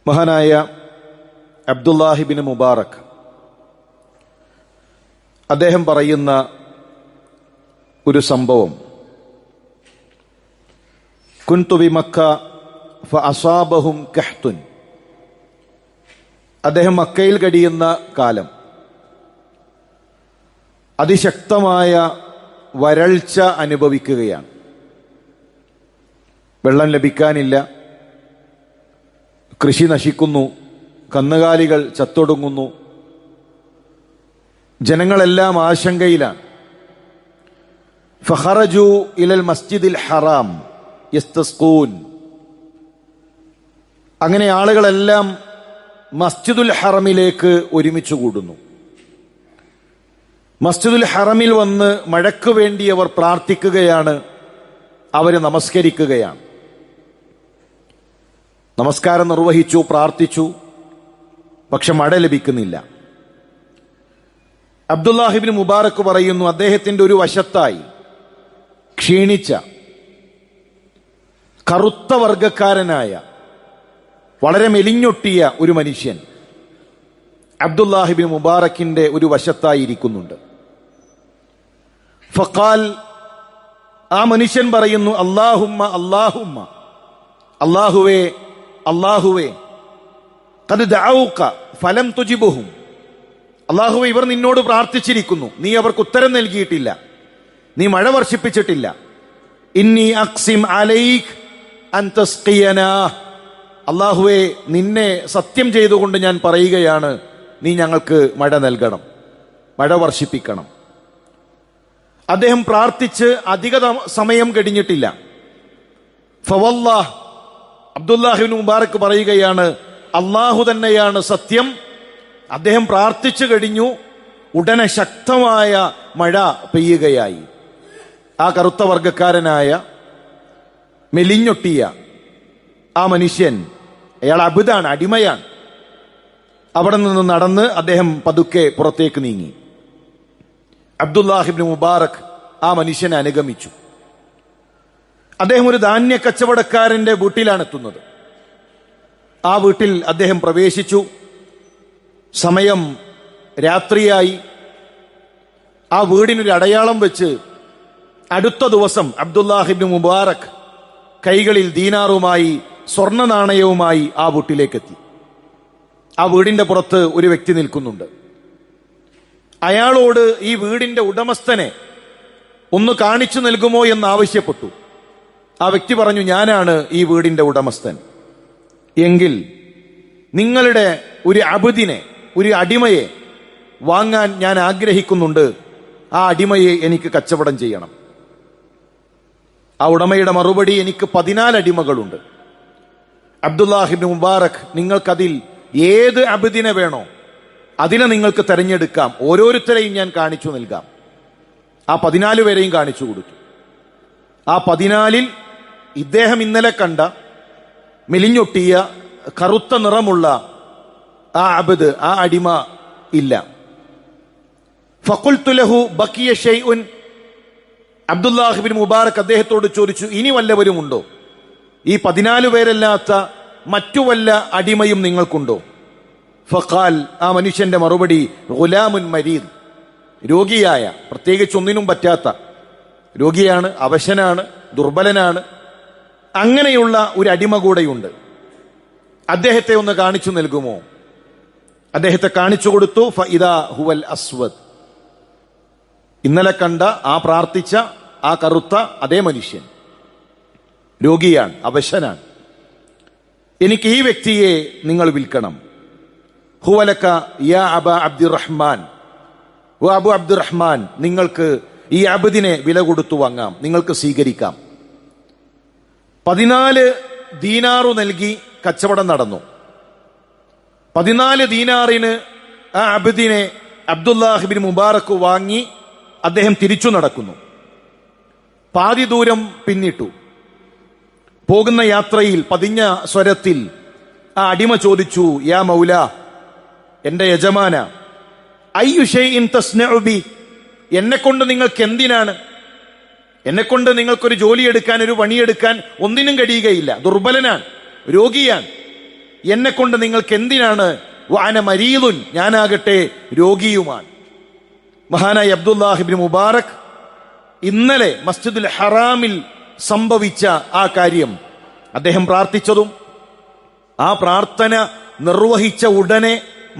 മഹാനായ അബ്ദുല്ലാഹിബിൻ മുബാറക് അദ്ദേഹം പറയുന്ന ഒരു സംഭവം, കുൻതു ബി മക്ക ഫഅസാബഹും കഹ്തുൻ. അദ്ദേഹം മക്കയിൽ കഴിയുന്ന കാലം അതിശക്തമായ വരൾച്ച അനുഭവിക്കുകയാണ്. വെള്ളം ലഭിക്കാനില്ല, കൃഷി നശിക്കുന്നു, കന്നുകാലികൾ ചത്തൊടുങ്ങുന്നു, ജനങ്ങളെല്ലാം ആശങ്കയിലാണ്. ഫഖറജു ഇലൽ മസ്ജിദിൽ ഹറാം യസ്തസ്ഖൂൻ. അങ്ങനെ ആളുകളെല്ലാം മസ്ജിദുൽ ഹറമിലേക്ക് ഒരുമിച്ച് കൂടുന്നു. മസ്ജിദുൽ ഹറമിൽ വന്ന് മഴയ്ക്ക് വേണ്ടി അവർ പ്രാർത്ഥിക്കുകയാണ്, അവർ നമസ്കരിക്കുകയാണ്. നമസ്കാരം നിർവഹിച്ചു, പ്രാർത്ഥിച്ചു, പക്ഷെ മഴ ലഭിക്കുന്നില്ല. അബ്ദുല്ലാഹിബ്നു മുബാറക് പറയുന്നു, അദ്ദേഹത്തിന്റെ ഒരു വശത്തായി ക്ഷീണിച്ച കറുത്ത വർഗക്കാരനായ വളരെ മെലിഞ്ഞൊട്ടിയ ഒരു മനുഷ്യൻ അബ്ദുല്ലാഹിബ്നു മുബാറക്കിന്റെ ഒരു വശത്തായി ഇരിക്കുന്നുണ്ട്. ഫഖാൽ, ആ മനുഷ്യൻ പറയുന്നു, അല്ലാഹുമ്മ അല്ലാഹുമ്മ, അല്ലാഹുവേ അല്ലാഹുവേ, ഖദ് ദഅൗക ഫലം തുജിബുഹും. അല്ലാഹുവേ, ഇവർ നിന്നോട് പ്രാർത്ഥിച്ചിരിക്കുന്നു, നീ അവർക്ക് ഉത്തരം നൽകിയിട്ടില്ല, നീ മഴ വർഷിപ്പിച്ചിട്ടില്ല. ഇന്നി അഖ്സിം അലൈക് അൻ തസ്ഖിയനാ. അല്ലാഹുവേ, നിന്നെ സത്യം ചെയ്തുകൊണ്ട് ഞാൻ പറയുകയാണ്, നീ ഞങ്ങൾക്ക് മഴ നൽകണം, മഴ വർഷിപ്പിക്കണം. അദ്ദേഹം പ്രാർത്ഥിച്ച് അധിക സമയം കഴിഞ്ഞിട്ടില്ല. ഫവല്ലാഹ്, അബ്ദുല്ലാഹിബ്നു മുബാറക് പറയുകയാണ്, അള്ളാഹു തന്നെയാണ് സത്യം. അദ്ദേഹം പ്രാർത്ഥിച്ചു കഴിഞ്ഞു, ഉടനെ ശക്തമായ മഴ പെയ്യുകയായി. ആ കറുത്ത വർഗക്കാരനായ മെലിഞ്ഞൊട്ടിയ ആ മനുഷ്യൻ, അയാൾ അബുദാണ്, അടിമയാണ്. അവിടെ നിന്ന് നടന്ന് അദ്ദേഹം പതുക്കെ പുറത്തേക്ക് നീങ്ങി. അബ്ദുല്ലാഹിബ്നു മുബാറക് ആ മനുഷ്യനെ അനുഗമിച്ചു. അദ്ദേഹം ഒരു ധാന്യ കച്ചവടക്കാരന്റെ വീട്ടിലാണ് എത്തുന്നത്. ആ വീട്ടിൽ അദ്ദേഹം പ്രവേശിച്ചു. സമയം രാത്രിയായി. ആ വീടിനൊരു അടയാളം വെച്ച് അടുത്ത ദിവസം അബ്ദുല്ലാഹിബ്നു മുബാറക് കൈകളിൽ ദീനാറുമായി സ്വർണ്ണ നാണയവുമായി ആ വീട്ടിലേക്കെത്തി. ആ വീടിന്റെ പുറത്ത് ഒരു വ്യക്തി നിൽക്കുന്നുണ്ട്. അയാളോട് ഈ വീടിന്റെ ഉടമസ്ഥനെ ഒന്ന് കാണിച്ചു നൽകുമോ എന്ന് ആവശ്യപ്പെട്ടു. ആ വ്യക്തി പറഞ്ഞു, ഞാനാണ് ഈ വീടിന്റെ ഉടമസ്ഥൻ. എങ്കിൽ നിങ്ങളുടെ ഒരു അബദിനെ, ഒരു അടിമയെ വാങ്ങാൻ ഞാൻ ആഗ്രഹിക്കുന്നുണ്ട്. ആ അടിമയെ എനിക്ക് കച്ചവടം ചെയ്യണം. ആ ഉടമയുടെ മറുപടി, എനിക്ക് 14 അടിമകളുണ്ട്. അബ്ദുല്ലാഹിബ്നു മുബാറക്, നിങ്ങൾക്കതിൽ ഏത് അബദിനെ വേണോ അതിനെ നിങ്ങൾക്ക് തെരഞ്ഞെടുക്കാം, ഓരോരുത്തരെയും ഞാൻ കാണിച്ചു നൽകാം. ആ 14 പേരെയും കാണിച്ചു കൊടുത്തു. ആ 14-ൽ ഇദ്ദേഹം ഇന്നലെ കണ്ട മെലിഞ്ഞൊട്ടിയ കറുത്ത നിറമുള്ള ആ അബദ്, ആ അടിമ ഇല്ല. ഫഖുൽതു ലഹു ബഖിയ ഷൈഉൻ. അബ്ദുല്ലാഹിബ്നു മുബാറക് അദ്ദേഹത്തോട് ചോദിച്ചു, ഇനി വല്ലവരുമുണ്ടോ? ഈ 14 പേരല്ലാത്ത മറ്റു വല്ല അടിമയും നിങ്ങൾക്കുണ്ടോ? ഫഖാൽ, ആ മനുഷ്യന്റെ മറുപടി, ഗുലാമുൻ മരീദ്, രോഗിയായ, പ്രത്യേകിച്ച് ഒന്നിനും പറ്റാത്ത രോഗിയാണ്, അവശനാണ്, ദുർബലനാണ്. അങ്ങനെയുള്ള ഒരു അടിമ കൂടെയുണ്ട്. അദ്ദേഹത്തെ ഒന്ന് കാണിച്ചു നൽകുമോ? അദ്ദേഹത്തെ കാണിച്ചു കൊടുത്തു. ഫഇദാ ഹുവൽ അസ്വദ്. ഇന്നലെ കണ്ട, ആ പ്രാർത്ഥിച്ച, ആ കറുത്ത അതേ മനുഷ്യൻ, രോഗിയാണ്, അവശനാണ്. എനിക്ക് ഈ വ്യക്തിയെ നിങ്ങൾ വിൽക്കണം. ഹുവലക യാ അബാ അബ്ദുറഹ്മാൻ. ഓ അബു അബ്ദുറഹ്മാൻ, നിങ്ങൾക്ക് ഈ അബദിനെ വില കൊടുത്തു വാങ്ങാം, നിങ്ങൾക്ക് സ്വീകരിക്കാം. 14 ദീനാറു നൽകി കച്ചവടം നടന്നു. 14 ദീനാറിന് ആ അബദിനെ അബ്ദുല്ലാഹിബ്നു മുബാറക് വാങ്ങി അദ്ദേഹം തിരിച്ചു നടക്കുന്നു. പാതി ദൂരം പിന്നിട്ടു. പോകുന്ന യാത്രയിൽ പതിഞ്ഞ സ്വരത്തിൽ ആ അടിമ ചോദിച്ചു, യാ മൗല, എന്റെ യജമാന, അയ്യു ഷൈഇൻ തസ്നഉ ബി, എന്നെക്കൊണ്ട് നിങ്ങൾക്ക് എന്തിനാണ്? എന്നെക്കൊണ്ട് നിങ്ങൾക്കൊരു ജോലിയെടുക്കാൻ, ഒരു പണിയെടുക്കാൻ ഒന്നിനും കഴിയുകയില്ല. ദുർബലനാണ്, രോഗിയാണ്. എന്നെ കൊണ്ട് നിങ്ങൾക്ക് എന്തിനാണ്? വഅന മരീദുൻ, ഞാനാകട്ടെ രോഗിയുമാണ്. മഹാനായ അബ്ദുല്ലാഹ് ഇബ്നു മുബാറക് ഇന്നലെ മസ്ജിദുൽ ഹറാമിൽ സംഭവിച്ച ആ കാര്യം അദ്ദേഹം പ്രാർത്ഥിച്ചതും ആ പ്രാർത്ഥന നിർവഹിച്ച ഉടനെ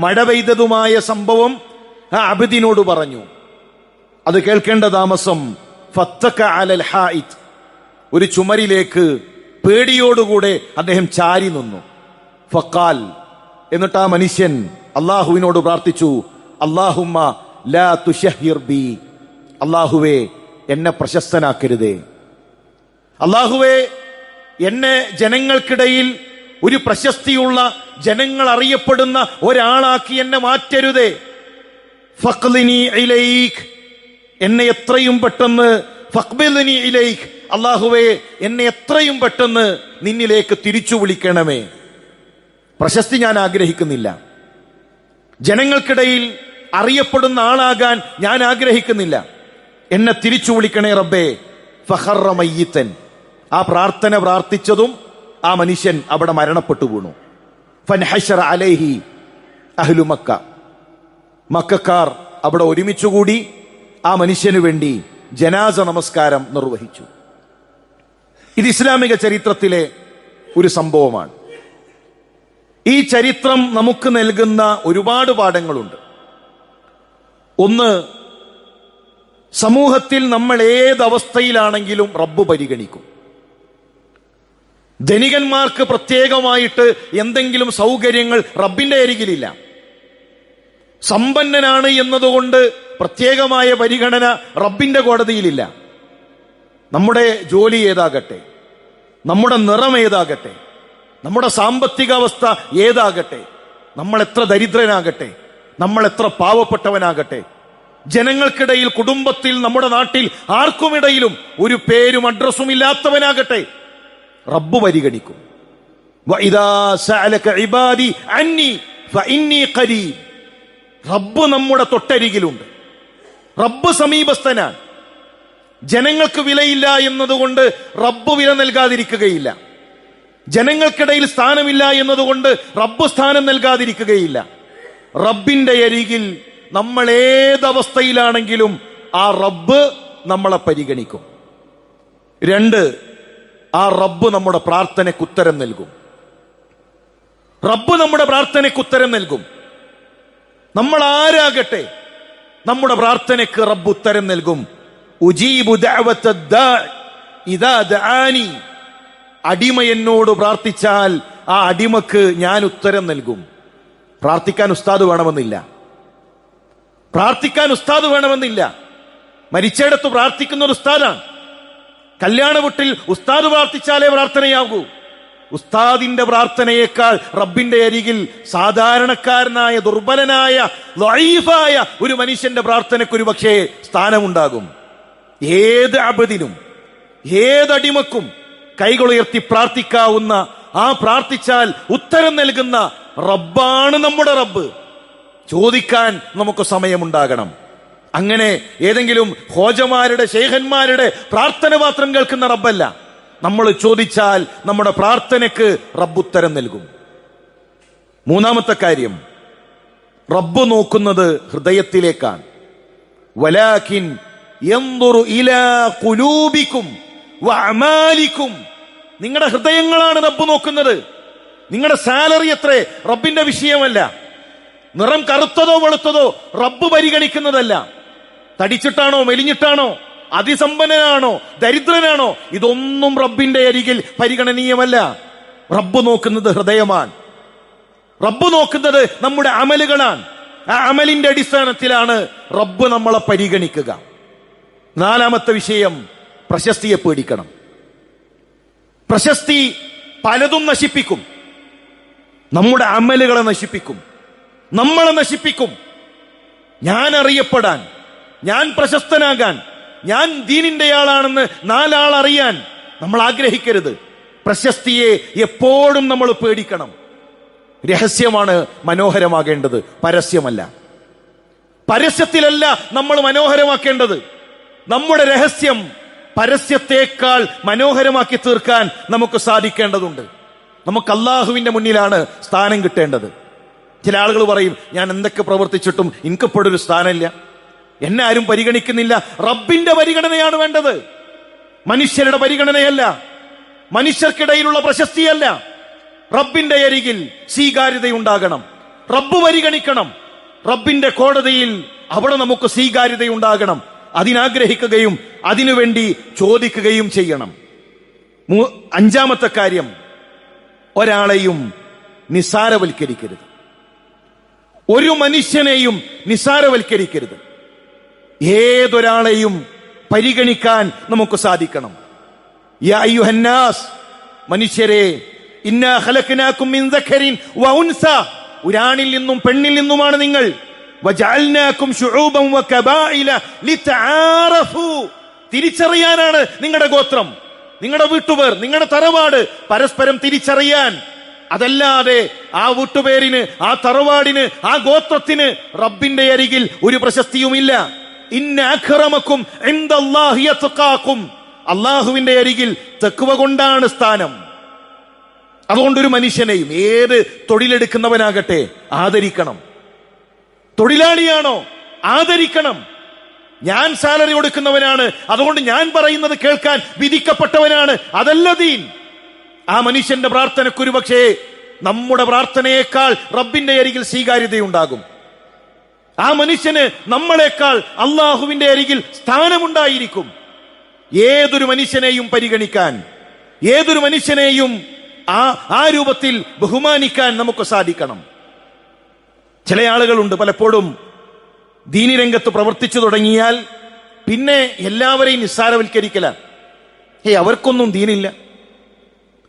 മഴ പെയ്തതുമായ സംഭവം ആ അബ്ദിനോട് പറഞ്ഞു. അത് കേൾക്കേണ്ട താമസം ഫത്തക അലൽ ഹായിത്, ഒരു ചുമരിലേക്ക് പേടിയോടുകൂടെ അദ്ദേഹം ചാരി നിന്നു. ഫഖാൽ, എന്നിട്ട് ആ മനുഷ്യൻ അള്ളാഹുവിനോട് പ്രാർത്ഥിച്ചു, അല്ലാഹുമ്മ ലാ തുശഹിർ ബി, അള്ളാഹുവേ എന്നെ പ്രശസ്തനാക്കരുതേ, അള്ളാഹുവേ എന്നെ ജനങ്ങൾക്കിടയിൽ ഒരു പ്രശസ്തിയുള്ള, ജനങ്ങൾ അറിയപ്പെടുന്ന ഒരാളാക്കി എന്നെ മാറ്റരുതേ. ഫഖ്ലിനി ഇലൈക്, എന്നെ എത്രയും പെട്ടെന്ന്, ഫഖ്ബിൽനി ഇലൈക്, അള്ളാഹുവേ എന്നെ എത്രയും പെട്ടെന്ന് നിന്നിലേക്ക് തിരിച്ചു വിളിക്കണമേ. പ്രശസ്തി ഞാൻ ആഗ്രഹിക്കുന്നില്ല, ജനങ്ങൾക്കിടയിൽ അറിയപ്പെടുന്ന ആളാകാൻ ഞാൻ ആഗ്രഹിക്കുന്നില്ല, എന്നെ തിരിച്ചു വിളിക്കണേ റബ്ബേ. ഫഖറ മയ്യിത്തൻ, ആ പ്രാർത്ഥന പ്രാർത്ഥിച്ചതും ആ മനുഷ്യൻ അവിടെ മരണപ്പെട്ടു വീണു. ഫൻഹശറ അലൈഹി അഹ്ലു മക്ക, മക്കക്കാർ അവിടെ ഒരുമിച്ചുകൂടി ആ മനുഷ്യനു വേണ്ടി ജനാസ നമസ്കാരം നിർവഹിച്ചു. ഇത് ഇസ്ലാമിക ചരിത്രത്തിലെ ഒരു സംഭവമാണ്. ഈ ചരിത്രം നമുക്ക് നൽകുന്ന ഒരുപാട് പാഠങ്ങളുണ്ട്. ഒന്ന്, സമൂഹത്തിൽ നമ്മൾ ഏതവസ്ഥയിലാണെങ്കിലും റബ്ബ് പരിഗണിക്കും. ധനികന്മാർക്ക് പ്രത്യേകമായിട്ട് എന്തെങ്കിലും സൗകര്യങ്ങൾ റബ്ബിന്റെ അരികിലില്ല. സമ്പന്നനാണ് എന്നതുകൊണ്ട് പ്രത്യേകമായ പരിഗണന റബ്ബിന്റെ കോടതിയിലില്ല. നമ്മുടെ ജോലി ഏതാകട്ടെ, നമ്മുടെ നിറം ഏതാകട്ടെ, നമ്മുടെ സാമ്പത്തിക അവസ്ഥ ഏതാകട്ടെ, നമ്മൾ എത്ര ദരിദ്രനാകട്ടെ, നമ്മൾ എത്ര പാവപ്പെട്ടവനാകട്ടെ, ജനങ്ങൾക്കിടയിൽ, കുടുംബത്തിൽ, നമ്മുടെ നാട്ടിൽ ആർക്കുമിടയിലും ഒരു പേരും അഡ്രസ്സും ഇല്ലാത്തവനാകട്ടെ, റബ്ബ് പരിഗണിക്കും. വഇദാ സഅലക ഇബാദി അന്നി ഫഇന്നി ഖരീബ്, റബ്ബ് നമ്മുടെ തൊട്ടരികിലുണ്ട്, റബ്ബ് സമീപസ്ഥനാണ്. ജനങ്ങൾക്ക് വിലയില്ല എന്നതുകൊണ്ട് റബ്ബ് വില നൽകാതിരിക്കുകയില്ല, ജനങ്ങൾക്കിടയിൽ സ്ഥാനമില്ല എന്നതുകൊണ്ട് റബ്ബ് സ്ഥാനം നൽകാതിരിക്കുകയില്ല. റബ്ബിന്റെ അരികിൽ നമ്മൾ ഏതവസ്ഥയിലാണെങ്കിലും ആ റബ്ബ് നമ്മളെ പരിഗണിക്കും. രണ്ട്, ആ റബ്ബ് നമ്മുടെ പ്രാർത്ഥനയ്ക്ക് ഉത്തരം നൽകും. റബ്ബ് നമ്മുടെ പ്രാർത്ഥനയ്ക്ക് ഉത്തരം നൽകും. നമ്മൾ ആരാകട്ടെ, നമ്മുടെ പ്രാർത്ഥനയ്ക്ക് റബ്ബ് ഉത്തരം നൽകും. ഉജീബു ദഅവത ദാഇ ഇദാ ദആനി, അടിമ എന്നോട് പ്രാർത്ഥിച്ചാൽ ആ അടിമക്ക് ഞാൻ ഉത്തരം നൽകും. പ്രാർത്ഥിക്കാൻ ഉസ്താദ് വേണമെന്നില്ല, പ്രാർത്ഥിക്കാൻ ഉസ്താദ് വേണമെന്നില്ല. മരിച്ചയിടത്ത് പ്രാർത്ഥിക്കുന്ന ഒരു ഉസ്താദാണ്. കല്യാണ വീട്ടിൽ ഉസ്താദ് പ്രാർത്ഥിച്ചാലേ പ്രാർത്ഥനയാകൂ. ഉസ്താദിന്റെ പ്രാർത്ഥനയേക്കാൾ റബ്ബിന്റെ അരികിൽ സാധാരണക്കാരനായ, ദുർബലനായ, ലഈഫായ ഒരു മനുഷ്യന്റെ പ്രാർത്ഥനയ്ക്ക് ഒരു പക്ഷേ സ്ഥാനമുണ്ടാകും. ഏത് അബദിനും ഏതടിമക്കും കൈകളുയർത്തി പ്രാർത്ഥിക്കാവുന്ന, ആ പ്രാർത്ഥിച്ചാൽ ഉത്തരം നൽകുന്ന റബ്ബാണ് നമ്മുടെ റബ്ബ്. ചോദിക്കാൻ നമുക്ക് സമയമുണ്ടാകണം. അങ്ങനെ ഏതെങ്കിലും ഹോജമാരുടെ, ശൈഖന്മാരുടെ പ്രാർത്ഥന മാത്രം കേൾക്കുന്ന റബ്ബല്ല. നമ്മൾ ചോദിച്ചാൽ നമ്മുടെ പ്രാർത്ഥനയ്ക്ക് റബ്ബ് ഉത്തരം നൽകും. മൂന്നാമത്തെ കാര്യം, റബ്ബ് നോക്കുന്നത് ഹൃദയത്തിലേക്കാണ്. വലാകിൻ യൻദുറു ഇലാ ഖുലൂബിക്കും വഅമാലിക്കും, നിങ്ങളുടെ ഹൃദയങ്ങളാണ് റബ്ബ് നോക്കുന്നത്. നിങ്ങളുടെ സാലറി എത്രേ റബ്ബിന്റെ വിഷയമല്ല. നിറം കറുത്തതോ വെളുത്തതോ റബ്ബ് പരിഗണിക്കുന്നതല്ല. തടിച്ചിട്ടാണോ മെലിഞ്ഞിട്ടാണോ, അതിസമ്പന്നനാണോ ദരിദ്രനാണോ, ഇതൊന്നും റബ്ബിന്റെ അരികിൽ പരിഗണനീയമല്ല. റബ്ബ് നോക്കുന്നത് ഹൃദയമാണ്. റബ്ബ് നോക്കുന്നത് നമ്മുടെ അമലുകളാണ്. ആ അമലിന്റെ അടിസ്ഥാനത്തിലാണ് റബ്ബ് നമ്മളെ പരിഗണിക്കുക. നാലാമത്തെ വിഷയം, പ്രശസ്തിയെ പേടിക്കണം. പ്രശസ്തി പലതും നശിപ്പിക്കും. നമ്മുടെ അമലുകളെ നശിപ്പിക്കും, നമ്മളെ നശിപ്പിക്കും. ഞാൻ അറിയപ്പെടാൻ, ഞാൻ പ്രശസ്തനാകാൻ, ഞാൻ ദീനിന്റെ ആളാണെന്ന് നാലാൾ അറിയാൻ നമ്മൾ ആഗ്രഹിക്കരുത്. പ്രശസ്തിയെ എപ്പോഴും നമ്മൾ പേടിക്കണം. രഹസ്യമാണ് മനോഹരമാകേണ്ടത്, പരസ്യമല്ല. പരസ്യത്തിലല്ല നമ്മൾ മനോഹരമാക്കേണ്ടത്. നമ്മുടെ രഹസ്യം പരസ്യത്തേക്കാൾ മനോഹരമാക്കി തീർക്കാൻ നമുക്ക് സാധിക്കേണ്ടതുണ്ട്. നമുക്ക് അള്ളാഹുവിന്റെ മുന്നിലാണ് സ്ഥാനം കിട്ടേണ്ടത്. ചില ആളുകൾ പറയും, ഞാൻ എന്തൊക്കെ പ്രവർത്തിച്ചിട്ടും എനിക്കിപ്പോഴൊരു സ്ഥാനമില്ല, എന്നെ ആരും പരിഗണിക്കുന്നില്ല. റബ്ബിന്റെ പരിഗണനയാണ് വേണ്ടത്, മനുഷ്യരുടെ പരിഗണനയല്ല, മനുഷ്യർക്കിടയിലുള്ള പ്രശസ്തിയല്ല. റബ്ബിന്റെ അരികിൽ സ്വീകാര്യതയുണ്ടാകണം, റബ്ബ് പരിഗണിക്കണം. റബ്ബിന്റെ കോടതിയിൽ അവിടെ നമുക്ക് സ്വീകാര്യതയുണ്ടാകണം. അതിനാഗ്രഹിക്കുകയും അതിനുവേണ്ടി ചോദിക്കുകയും ചെയ്യണം. അഞ്ചാമത്തെ കാര്യം, ഒരാളെയും നിസാരവൽക്കരിക്കരുത്. ഒരു മനുഷ്യനെയും നിസാരവൽക്കരിക്കരുത്. ഏതൊരാളെയും പരിഗണിക്കാൻ നമുക്ക് സാധിക്കണം. യാ അയ്യുഹന്നാസ്, മനുഷ്യരെ, ഇന്നാ ഖലഖനാകും മിൻ ദഖരിൻ വ ഉൻസ, ഒരാണിൽ നിന്നും പെണ്ണിൽ നിന്നുമാണ് നിങ്ങൾ. വജഅൽനാകും ശുഊബൻ വ കബായില ലിതആറഫു, തിരിച്ചറിയാനാണ് നിങ്ങളുടെ ഗോത്രം, നിങ്ങളുടെ വീട്ടുപേർ, നിങ്ങളുടെ തറവാട് പരസ്പരം തിരിച്ചറിയാൻ. അതല്ലാതെ ആ വീട്ടുപേരിന്, ആ തറവാടിന്, ആ ഗോത്രത്തിന് റബ്ബിന്റെ അരികിൽ ഒരു പ്രശസ്തിയുമില്ല. ഇന്ന അക്രമക്കും ഇൻദല്ലാഹി യത്ഖാകും, അള്ളാഹുവിന്റെ അരികിൽ തഖ്വ കൊണ്ടാണ് സ്ഥാനം. അതുകൊണ്ടൊരു മനുഷ്യനെയും, ഏത് തൊഴിലെടുക്കുന്നവനാകട്ടെ, ആദരിക്കണം. തൊഴിലാളിയാണോ, ആദരിക്കണം. ഞാൻ സാലറി കൊടുക്കുന്നവനാണ്, അതുകൊണ്ട് ഞാൻ പറയുന്നത് കേൾക്കാൻ വിധിക്കപ്പെട്ടവനാണ്, അതല്ല ദീൻ. ആ മനുഷ്യന്റെ പ്രാർത്ഥനയ്ക്കൊരു പക്ഷേ നമ്മുടെ പ്രാർത്ഥനയേക്കാൾ റബ്ബിന്റെ അരികിൽ സ്വീകാര്യതയുണ്ടാകും. ആ മനുഷ്യന് നമ്മളെക്കാൾ അള്ളാഹുവിന്റെ അരികിൽ സ്ഥാനമുണ്ടായിരിക്കും. ഏതൊരു മനുഷ്യനെയും പരിഗണിക്കാൻ, ഏതൊരു മനുഷ്യനെയും ആ രൂപത്തിൽ ബഹുമാനിക്കാൻ നമുക്ക് സാധിക്കണം. ചില ആളുകളുണ്ട്, പലപ്പോഴും ദീനി രംഗത്ത് പ്രവർത്തിച്ചു തുടങ്ങിയാൽ പിന്നെ എല്ലാവരെയും നിസ്സാരവൽക്കരിക്കലാണ്. അവർക്കൊന്നും ദീനില്ല,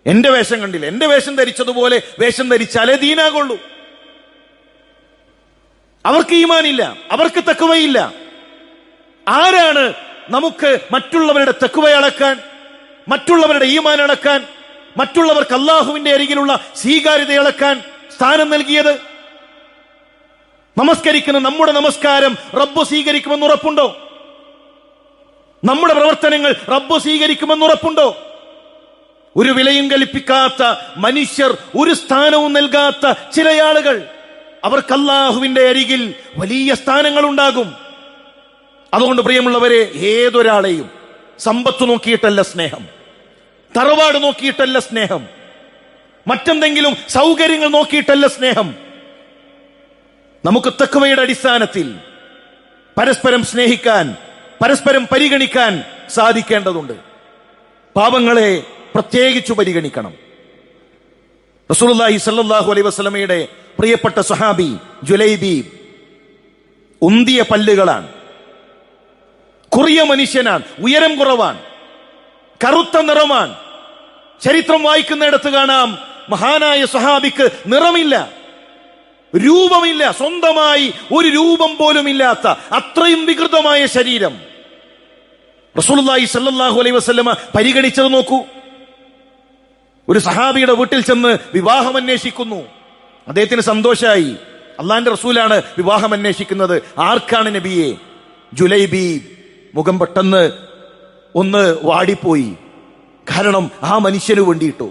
എന്റെ വേഷം കണ്ടില്ല, എന്റെ വേഷം ധരിച്ചതുപോലെ വേഷം ധരിച്ചാലേ ദീനാകുള്ളൂ. അവർക്ക് ഈമാനില്ല, അവർക്ക് തഖ്വയില്ല. ആരാണ് നമുക്ക് മറ്റുള്ളവരുടെ തഖ്വ അളക്കാൻ, മറ്റുള്ളവരുടെ ഈമാൻ അളക്കാൻ, മറ്റുള്ളവർക്ക് അള്ളാഹുവിന്റെ അരികിലുള്ള സ്വീകാര്യത അളക്കാൻ സ്ഥാനം നൽകിയത്? നമസ്കരിക്കുന്ന നമ്മുടെ നമസ്കാരം റബ്ബ് സ്വീകരിക്കുമെന്ന് ഉറപ്പുണ്ടോ? നമ്മുടെ പ്രവർത്തനങ്ങൾ റബ്ബ് സ്വീകരിക്കുമെന്ന് ഉറപ്പുണ്ടോ? ഒരു വിലയും കൽപ്പിക്കാത്ത മനുഷ്യർ, ഒരു സ്ഥാനവും നൽകാത്ത ചില ആളുകൾ, അവർക്ക് അല്ലാഹുവിന്റെ അരികിൽ വലിയ സ്ഥാനങ്ങൾ ഉണ്ടാകും. അതുകൊണ്ട് പ്രിയമുള്ളവരെ, ഏതൊരാളെയും സമ്പത്ത് നോക്കിയിട്ടല്ല സ്നേഹം, തറവാട് നോക്കിയിട്ടല്ല സ്നേഹം, മറ്റെന്തെങ്കിലും സൗകര്യങ്ങൾ നോക്കിയിട്ടല്ല സ്നേഹം. നമുക്ക് തഖ്വയുടെ അടിസ്ഥാനത്തിൽ പരസ്പരം സ്നേഹിക്കാൻ, പരസ്പരം പരിഗണിക്കാൻ സാധിക്കേണ്ടതുണ്ട്. പാവങ്ങളെ പ്രത്യേകിച്ചു പരിഗണിക്കണം. റസൂലുള്ളാഹി സ്വല്ലല്ലാഹു അലൈഹി വസല്ലമയുടെ പ്രിയപ്പെട്ട സ്വഹാബി ജുലൈബീബ് ഉന്തിയ പല്ലുകളാണ്, കുറിയ മനുഷ്യനാണ്, ഉയരം കുറവാണ്, കറുത്ത നിറമാണ്. ചരിത്രം വായിക്കുന്നിടത്ത് കാണാം, മഹാനായ സ്വഹാബിക്ക് നിറമില്ല, രൂപമില്ല, സ്വന്തമായി ഒരു രൂപം പോലും ഇല്ലാത്ത അത്രയും വികൃതമായ ശരീരം. റസൂലുള്ളാഹി സ്വല്ലല്ലാഹു അലൈഹി വസല്ലമ പരിഗണിച്ചത് നോക്കൂ. ഒരു സഹാബിയുടെ വീട്ടിൽ ചെന്ന് വിവാഹം അന്വേഷിക്കുന്നു. അദ്ദേഹത്തിന് സന്തോഷമായി. അള്ളാന്റെ റസൂലാണ് വിവാഹം അന്വേഷിക്കുന്നത്. ആർക്കാണ് നബിയെ? ജുലൈബീബ്. മുഖം പെട്ടെന്ന് ഒന്ന് വാടിപ്പോയി. കാരണം ആ മനുഷ്യന് വേണ്ടിയിട്ടോ,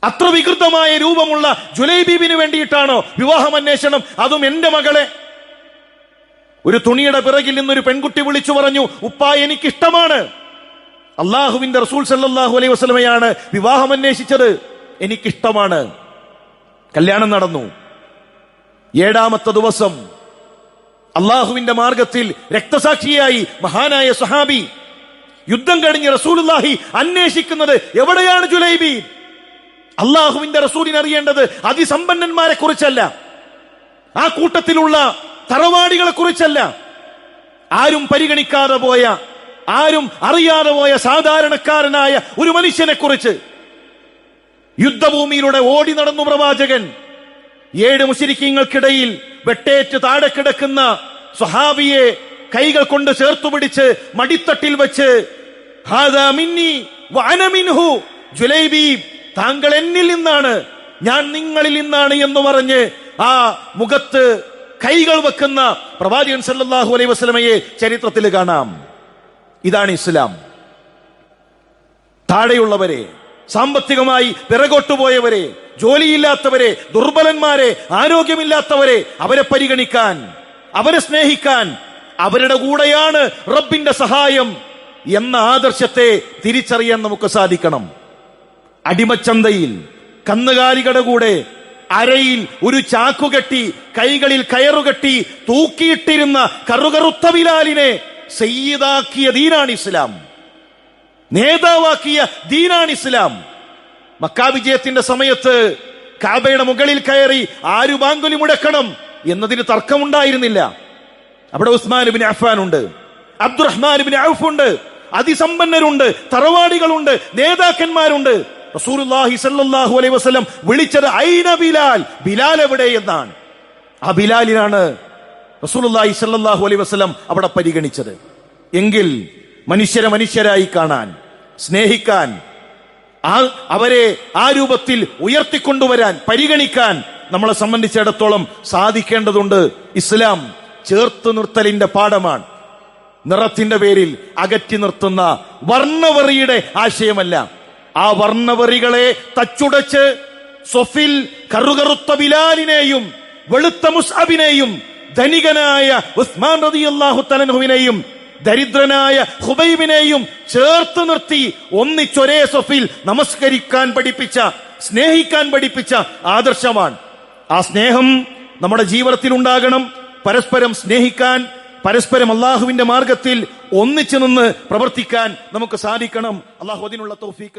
അത്ര വികൃതമായ രൂപമുള്ള ജുലൈബീബിന് വേണ്ടിയിട്ടാണോ വിവാഹം അന്വേഷണം? അതും എന്റെ മകളെ. ഒരു തുണിയുടെ പിറകിൽ നിന്നൊരു പെൺകുട്ടി വിളിച്ചു പറഞ്ഞു, ഉപ്പാ എനിക്കിഷ്ടമാണ്. അള്ളാഹുവിന്റെ റസൂൽ സല്ലല്ലാഹു അലൈഹി വസല്ലമയാണ് വിവാഹം അന്വേഷിച്ചത്, എനിക്കിഷ്ടമാണ്. കല്യാണം നടന്നു. 7ാമത്തെ ദിവസം അള്ളാഹുവിന്റെ മാർഗത്തിൽ രക്തസാക്ഷിയായി മഹാനായ സ്വഹാബി. യുദ്ധം കഴിഞ്ഞ് റസൂലുള്ളാഹി അന്വേഷിക്കുന്നത് എവിടെയാണ് ജുലൈബീബ്? അള്ളാഹുവിന്റെ റസൂലിന് അറിയേണ്ടത് അതിസമ്പന്നന്മാരെ കുറിച്ചല്ല, ആ കൂട്ടത്തിലുള്ള തറവാടികളെ കുറിച്ചല്ല, ആരും പരിഗണിക്കാതെ പോയ, ആരും അറിയാതെ പോയ സാധാരണക്കാരനായ ഒരു മനുഷ്യനെ കുറിച്ച്. യുദ്ധഭൂമിയിലൂടെ ഓടി നടന്നു പ്രവാചകൻ. 7 മുശ്രിക്കീങ്ങൾക്കിടയിൽ വെട്ടേറ്റ് താഴെ കിടക്കുന്ന സ്വഹാബിയെ കൈകൾ കൊണ്ട് ചേർത്തുപിടിച്ച് മടിത്തട്ടിൽ വെച്ച്, ഹാദാ മിന്നി വഅന മിൻഹു, ജുലൈബീബ് താങ്കൾ എന്നിൽ നിന്നാണ്, ഞാൻ നിങ്ങളിൽ നിന്നാണ് എന്ന് പറഞ്ഞ് ആ മുഖത്ത് കൈകൾ വെക്കുന്ന പ്രവാചകൻ സല്ലല്ലാഹു അലൈഹി വസല്ലമയെ ചരിത്രത്തിൽ കാണാം. ഇതാണ് ഇസ്ലാം. താഴെയുള്ളവരെ, സാമ്പത്തികമായി പിറകോട്ടുപോയവരെ, ജോലിയില്ലാത്തവരെ, ദുർബലന്മാരെ, ആരോഗ്യമില്ലാത്തവരെ, അവരെ പരിഗണിക്കാൻ, അവരെ സ്നേഹിക്കാൻ, അവരുടെ കൂടെയാണ് റബ്ബിന്റെ സഹായം എന്ന ആദർശത്തെ തിരിച്ചറിയാൻ നമുക്ക് സാധിക്കണം. അടിമച്ചന്തയിൽ കന്നുകാലികളുടെ കൂടെ അരയിൽ ഒരു ചാക്കുകെട്ടി കൈകളിൽ കയറുകെട്ടി തൂക്കിയിട്ടിരുന്ന കറുകറുത്ത ബിലാലിനെ സയ്യിദാക്കിയ ദീനാണ് ഇസ്ലാം, നേതാവാക്കിയ ദീനാണ് ഇസ്ലാം. മക്കാ വിജയത്തിന്റെ സമയത്ത് കാബയുടെ മുകളിൽ കയറി ആരു ബാങ്കുലി മുടക്കണം എന്നതിന് തർക്കമുണ്ടായിരുന്നില്ല. അവിടെ ഉസ്മാൻ ഇബ്നു അഫ്ഫാൻ ഉണ്ട്, അബ്ദുറഹ്മാൻ ഇബ്നു ഔഫ് ഉണ്ട്, അതിസമ്പന്നരുണ്ട്, തറവാടികളുണ്ട്, നേതാക്കന്മാരുണ്ട്. റസൂലുള്ളാഹി സ്വല്ലല്ലാഹു അലൈഹി വസല്ലം വിളിച്ചത് ഐന ബിലാൽ, ബിലാൽ എവിടെ എന്നാണ്. ആ ബിലാലിനാണ് റസൂലുള്ളാഹി സ്വല്ലല്ലാഹു അലൈഹി വസല്ലം അവിടെ പരിഗണിച്ചത്. എങ്കിൽ മനുഷ്യരെ മനുഷ്യരായി കാണാൻ, സ്നേഹിക്കാൻ, അവരെ ആ രൂപത്തിൽ ഉയർത്തിക്കൊണ്ടുവരാൻ, പരിഗണിക്കാൻ നമ്മളെ സംബന്ധിച്ചിടത്തോളം സാധിക്കേണ്ടതുണ്ട്. ഇസ്ലാം ചേർത്ത് നിർത്തലിന്റെ പാഠമാണ്. നിറത്തിന്റെ പേരിൽ അകറ്റി നിർത്തുന്ന വർണ്ണവെറിയുടെ ആശയമല്ല. ആ വർണ്ണവെറികളെ തച്ചുടച്ച് സൊഫിൽ കറുകറുത്ത ബിലാലിനെയും വെളുത്ത മുസ്അബിനെയും ധനികനായ ഉസ്മാൻ റളിയല്ലാഹു തആല അൻഹുവിനെയും ദരിദ്രനായ ഖുബൈബിനെയും ചേർത്ത് നിർത്തി ഒന്നിച്ചൊരേ സൊഫിൽ നമസ്കരിക്കാൻ പഠിപ്പിച്ച, സ്നേഹിക്കാൻ പഠിപ്പിച്ച ആദർശമാണ്. ആ സ്നേഹം നമ്മുടെ ജീവിതത്തിൽ ഉണ്ടാകണം. പരസ്പരം സ്നേഹിക്കാൻ, പരസ്പരം അള്ളാഹുവിന്റെ മാർഗത്തിൽ ഒന്നിച്ചു നിന്ന് പ്രവർത്തിക്കാൻ നമുക്ക് സാധിക്കണം. അള്ളാഹു അതിനുള്ള തൗഫീഖ്